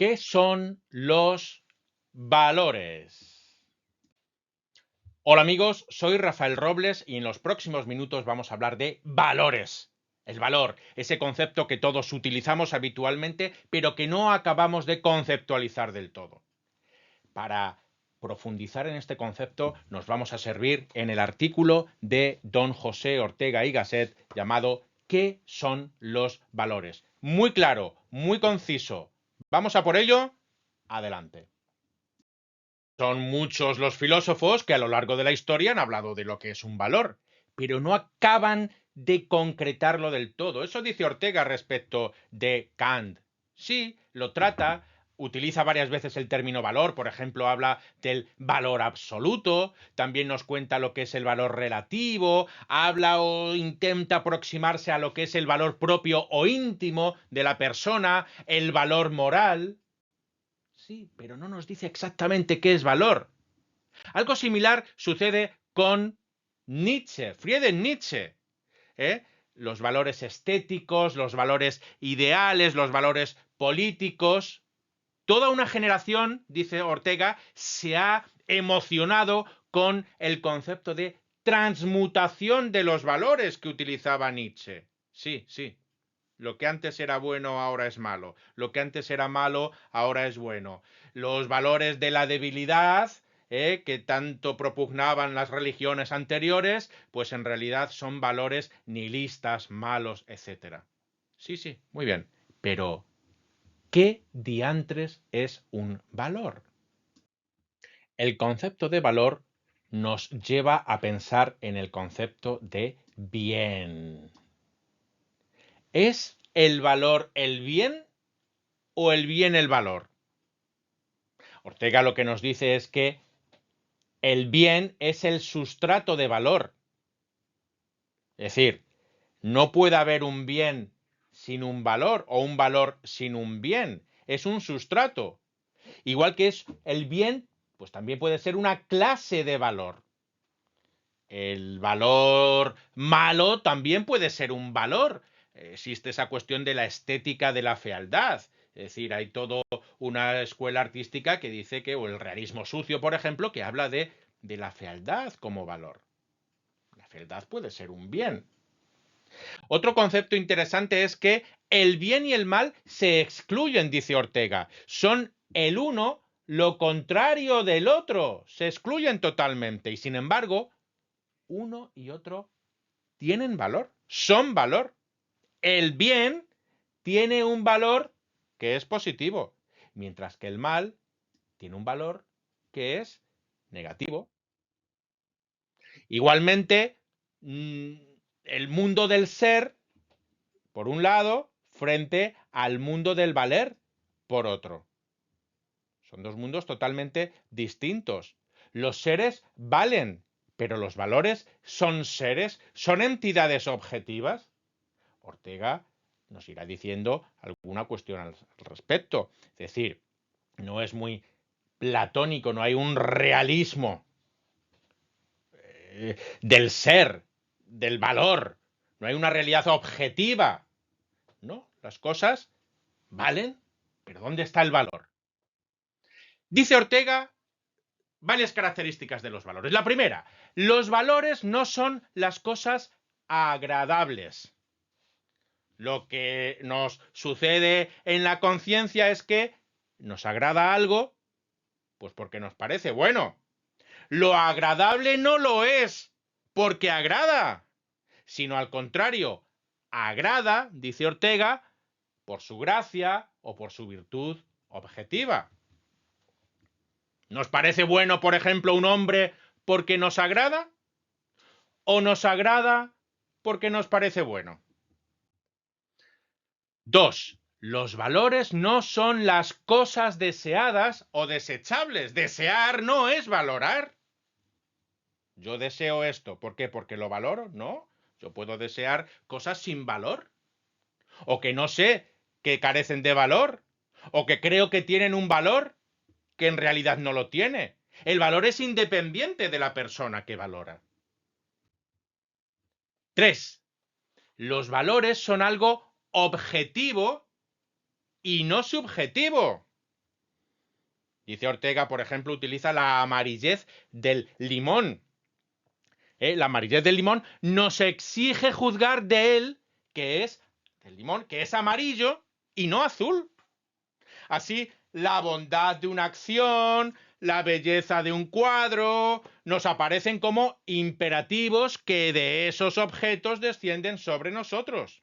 ¿Qué son los valores? Hola amigos, soy Rafael Robles y en los próximos minutos vamos a hablar de valores. El valor, ese concepto que todos utilizamos habitualmente, pero que no acabamos de conceptualizar del todo. Para profundizar en este concepto, nos vamos a servir en el artículo de don José Ortega y Gasset llamado ¿Qué son los valores? Muy claro, muy conciso. ¿Vamos a por ello? Adelante. Son muchos los filósofos que a lo largo de la historia han hablado de lo que es un valor, pero no acaban de concretarlo del todo. Eso dice Ortega respecto de Kant. Sí, lo trata, utiliza varias veces el término valor, por ejemplo, habla del valor absoluto, también nos cuenta lo que es el valor relativo, habla o intenta aproximarse a lo que es el valor propio o íntimo de la persona, el valor moral. Sí, pero no nos dice exactamente qué es valor. Algo similar sucede con Nietzsche, Friedrich Nietzsche. ¿eh? Los valores estéticos, los valores ideales, los valores políticos. Toda una generación, dice Ortega, se ha emocionado con el concepto de transmutación de los valores que utilizaba Nietzsche. Sí, sí. Lo que antes era bueno ahora es malo. Lo que antes era malo ahora es bueno. Los valores de la debilidad, que tanto propugnaban las religiones anteriores, pues en realidad son valores nihilistas, malos, etc. Sí, sí, muy bien. Pero, ¿qué diantres es un valor? El concepto de valor nos lleva a pensar en el concepto de bien. ¿Es el valor el bien o el bien el valor? Ortega lo que nos dice es que el bien es el sustrato de valor. Es decir, no puede haber un bien sin un valor o un valor sin un bien. Es un sustrato. Igual que es el bien, pues también puede ser una clase de valor. El valor malo también puede ser un valor. Existe esa cuestión de la estética de la fealdad. Es decir, hay toda una escuela artística que dice que, o el realismo sucio, por ejemplo, que habla de la fealdad como valor. La fealdad puede ser un bien. Otro concepto interesante es que el bien y el mal se excluyen, dice Ortega. Son el uno lo contrario del otro. Se excluyen totalmente. Y sin embargo, uno y otro tienen valor, son valor. El bien tiene un valor que es positivo, mientras que el mal tiene un valor que es negativo. Igualmente, el mundo del ser, por un lado, frente al mundo del valer, por otro. Son dos mundos totalmente distintos. Los seres valen, pero los valores son seres, son entidades objetivas. Ortega nos irá diciendo alguna cuestión al respecto. Es decir, no es muy platónico, no hay un realismo del ser, del valor, no hay una realidad objetiva. No, las cosas valen, pero ¿dónde está el valor? Dice Ortega varias características de los valores. La primera, los valores no son las cosas agradables. Lo que nos sucede en la conciencia es que nos agrada algo, pues porque nos parece bueno. Lo agradable no lo es porque agrada, sino al contrario, agrada, dice Ortega, por su gracia o por su virtud objetiva. ¿Nos parece bueno, por ejemplo, un hombre porque nos agrada? ¿O nos agrada porque nos parece bueno? Dos, los valores no son las cosas deseadas o desechables. Desear no es valorar. Yo deseo esto. ¿Por qué? ¿Porque lo valoro? No. Yo puedo desear cosas sin valor. O que no sé, que carecen de valor. O que creo que tienen un valor que en realidad no lo tiene. El valor es independiente de la persona que valora. Tres, los valores son algo objetivo y no subjetivo. Dice Ortega, por ejemplo, utiliza la amarillez del limón. La amarillez del limón nos exige juzgar de él, del limón, que es amarillo y no azul. Así, la bondad de una acción, la belleza de un cuadro, nos aparecen como imperativos que de esos objetos descienden sobre nosotros.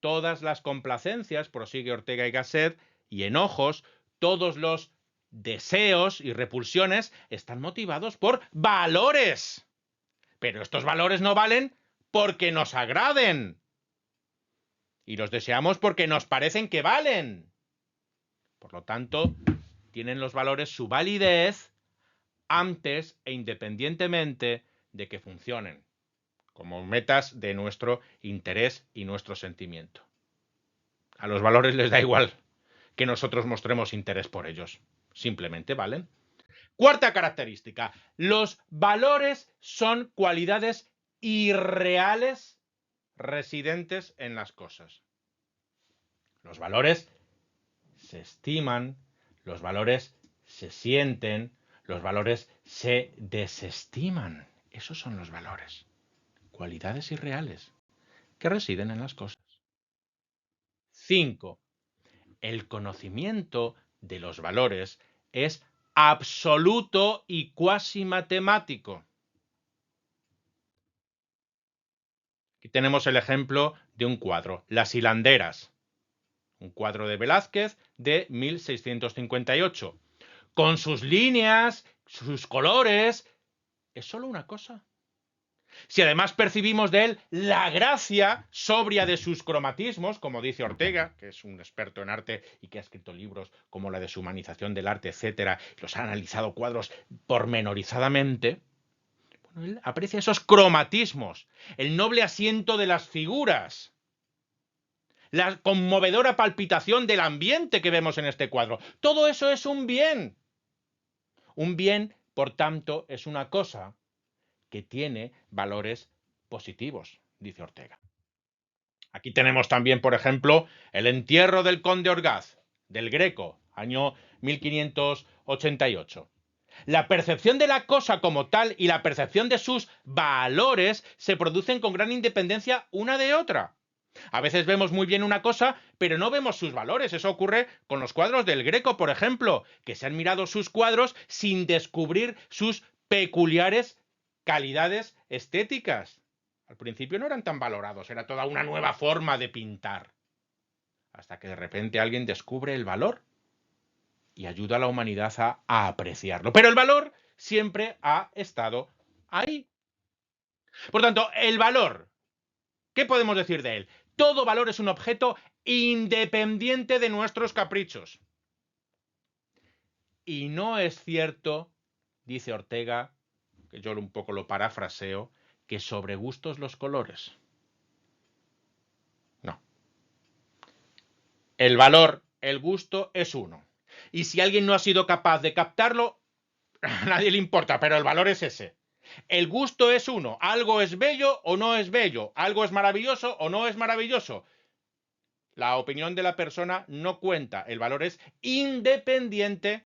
Todas las complacencias, prosigue Ortega y Gasset, y enojos, todos los deseos y repulsiones están motivados por valores. Pero estos valores no valen porque nos agraden. Y los deseamos porque nos parecen que valen. Por lo tanto, tienen los valores su validez antes e independientemente de que funcionen como metas de nuestro interés y nuestro sentimiento. A los valores les da igual que nosotros mostremos interés por ellos. Simplemente valen. Cuarta característica. Los valores son cualidades irreales residentes en las cosas. Los valores se estiman, los valores se sienten, los valores se desestiman. Esos son los valores. Cualidades irreales que residen en las cosas. 5. El conocimiento de los valores es absoluto y cuasi matemático. Aquí tenemos el ejemplo de un cuadro, Las hilanderas, un cuadro de Velázquez de 1658. Con sus líneas, sus colores, es solo una cosa. Si además percibimos de él la gracia sobria de sus cromatismos, como dice Ortega, que es un experto en arte y que ha escrito libros como la deshumanización del arte, etcétera, y los ha analizado cuadros pormenorizadamente, bueno, él aprecia esos cromatismos, el noble asiento de las figuras, la conmovedora palpitación del ambiente que vemos en este cuadro. Todo eso es un bien. Un bien, por tanto, es una cosa que tiene valores positivos, dice Ortega. Aquí tenemos también, por ejemplo, el entierro del conde Orgaz, del Greco, año 1588. La percepción de la cosa como tal y la percepción de sus valores se producen con gran independencia una de otra. A veces vemos muy bien una cosa, pero no vemos sus valores. Eso ocurre con los cuadros del Greco, por ejemplo, que se han mirado sus cuadros sin descubrir sus peculiares calidades estéticas. Al principio no eran tan valorados, era toda una nueva forma de pintar. Hasta que de repente alguien descubre el valor y ayuda a la humanidad a apreciarlo. Pero el valor siempre ha estado ahí. Por tanto, el valor, ¿qué podemos decir de él? Todo valor es un objeto independiente de nuestros caprichos. Y no es cierto, dice Ortega, que yo un poco lo parafraseo, que sobre gustos los colores. No. El valor, el gusto es uno. Y si alguien no ha sido capaz de captarlo, a nadie le importa, pero el valor es ese. El gusto es uno. Algo es bello o no es bello. Algo es maravilloso o no es maravilloso. La opinión de la persona no cuenta. El valor es independiente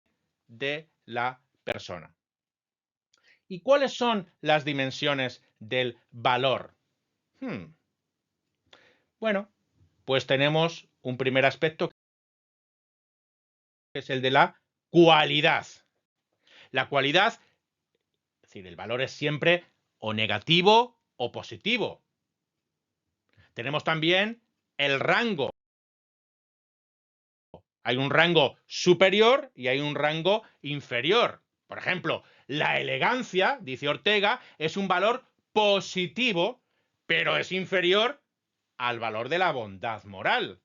de la persona. ¿Y cuáles son las dimensiones del valor? Bueno, pues tenemos un primer aspecto que es el de la cualidad. La cualidad, es decir, el valor es siempre o negativo o positivo. Tenemos también el rango. Hay un rango superior y hay un rango inferior. Por ejemplo, la elegancia, dice Ortega, es un valor positivo, pero es inferior al valor de la bondad moral.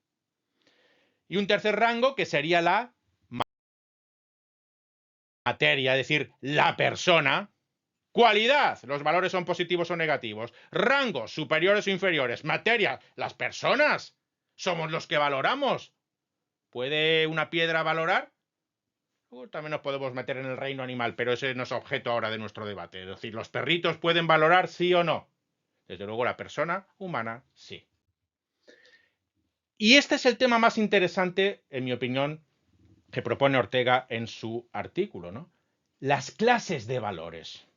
Y un tercer rango que sería la materia, es decir, la persona. Cualidad, los valores son positivos o negativos. Rangos, superiores o inferiores. Materia, las personas. Somos los que valoramos. ¿Puede una piedra valorar? También nos podemos meter en el reino animal, pero ese no es objeto ahora de nuestro debate. Es decir, ¿los perritos pueden valorar sí o no? Desde luego la persona humana sí. Y este es el tema más interesante, en mi opinión, que propone Ortega en su artículo, ¿no? Las clases de valores.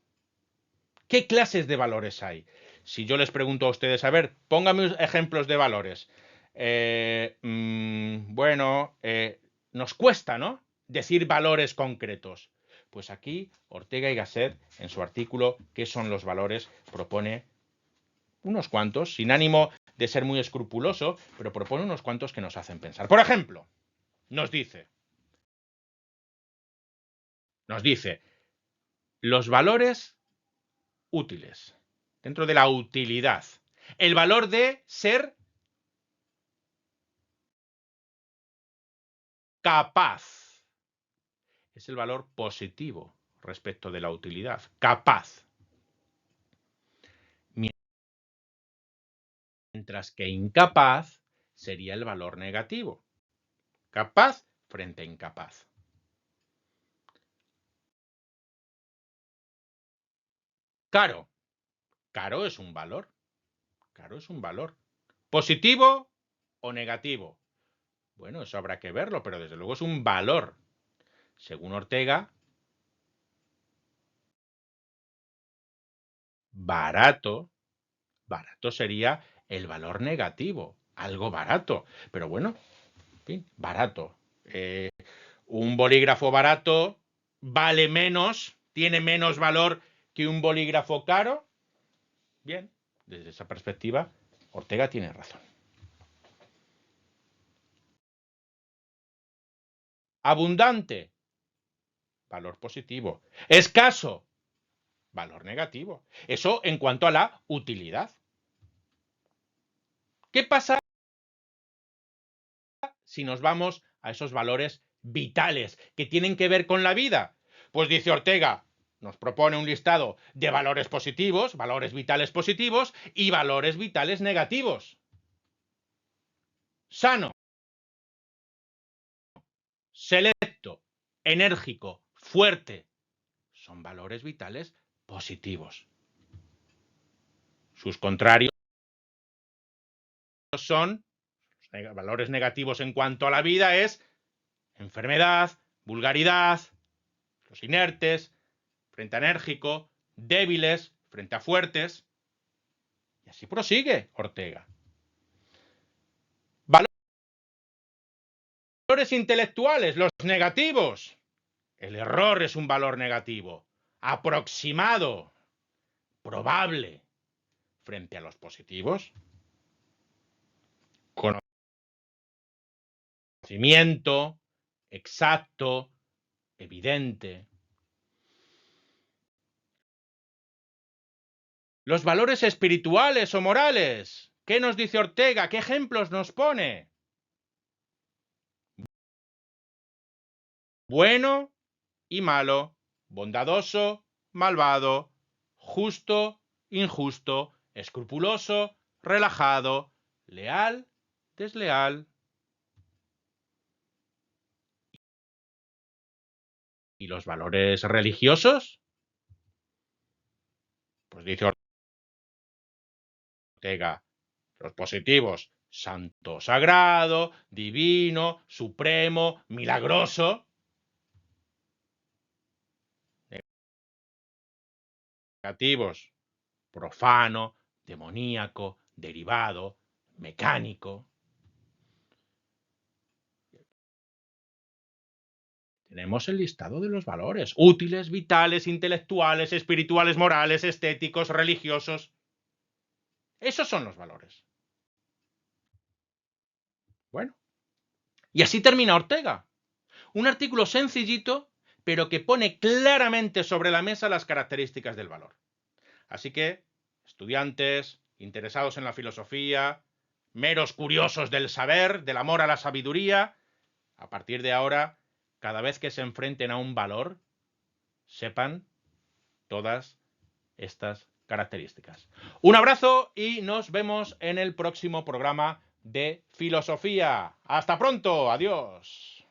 ¿Qué clases de valores hay? Si yo les pregunto a ustedes, a ver, pónganme ejemplos de valores. Nos cuesta, ¿no? Decir valores concretos. Pues aquí Ortega y Gasset, en su artículo ¿Qué son los valores?, propone unos cuantos, sin ánimo de ser muy escrupuloso, pero propone unos cuantos que nos hacen pensar. Por ejemplo, nos dice, los valores útiles, dentro de la utilidad, el valor de ser capaz, es el valor positivo respecto de la utilidad, capaz. Mientras que incapaz sería el valor negativo. Capaz frente a incapaz. Caro. Caro es un valor. Caro es un valor. ¿Positivo o negativo? Bueno, eso habrá que verlo, pero desde luego es un valor. Según Ortega, barato sería el valor negativo. Algo barato. Pero bueno, en fin, barato. Un bolígrafo barato vale menos, tiene menos valor que un bolígrafo caro. Bien, desde esa perspectiva, Ortega tiene razón. Abundante, valor positivo. Escaso, valor negativo. Eso en cuanto a la utilidad. ¿Qué pasa si nos vamos a esos valores vitales que tienen que ver con la vida? Pues dice Ortega, nos propone un listado de valores positivos, valores vitales positivos y valores vitales negativos. Sano, selecto, enérgico, fuerte, son valores vitales positivos. Sus contrarios son valores negativos en cuanto a la vida, es enfermedad, vulgaridad, los inertes frente a enérgico, débiles frente a fuertes. Y así prosigue Ortega. Valores intelectuales, los negativos. El error es un valor negativo. Aproximado, probable, frente a los positivos. Conocimiento, exacto, evidente. Los valores espirituales o morales. ¿Qué nos dice Ortega? ¿Qué ejemplos nos pone? Bueno y malo, bondadoso, malvado, justo, injusto, escrupuloso, relajado, leal, desleal. ¿Y los valores religiosos? Pues dice Ortega, los positivos, santo, sagrado, divino, supremo, milagroso. Negativos, profano, demoníaco, derivado, mecánico. Tenemos el listado de los valores útiles, vitales, intelectuales, espirituales, morales, estéticos, religiosos. Esos son los valores. Bueno, y así termina Ortega. Un artículo sencillito, pero que pone claramente sobre la mesa las características del valor. Así que, estudiantes, interesados en la filosofía, meros curiosos del saber, del amor a la sabiduría, a partir de ahora, cada vez que se enfrenten a un valor, sepan todas estas características. Un abrazo y nos vemos en el próximo programa de filosofía. ¡Hasta pronto! ¡Adiós!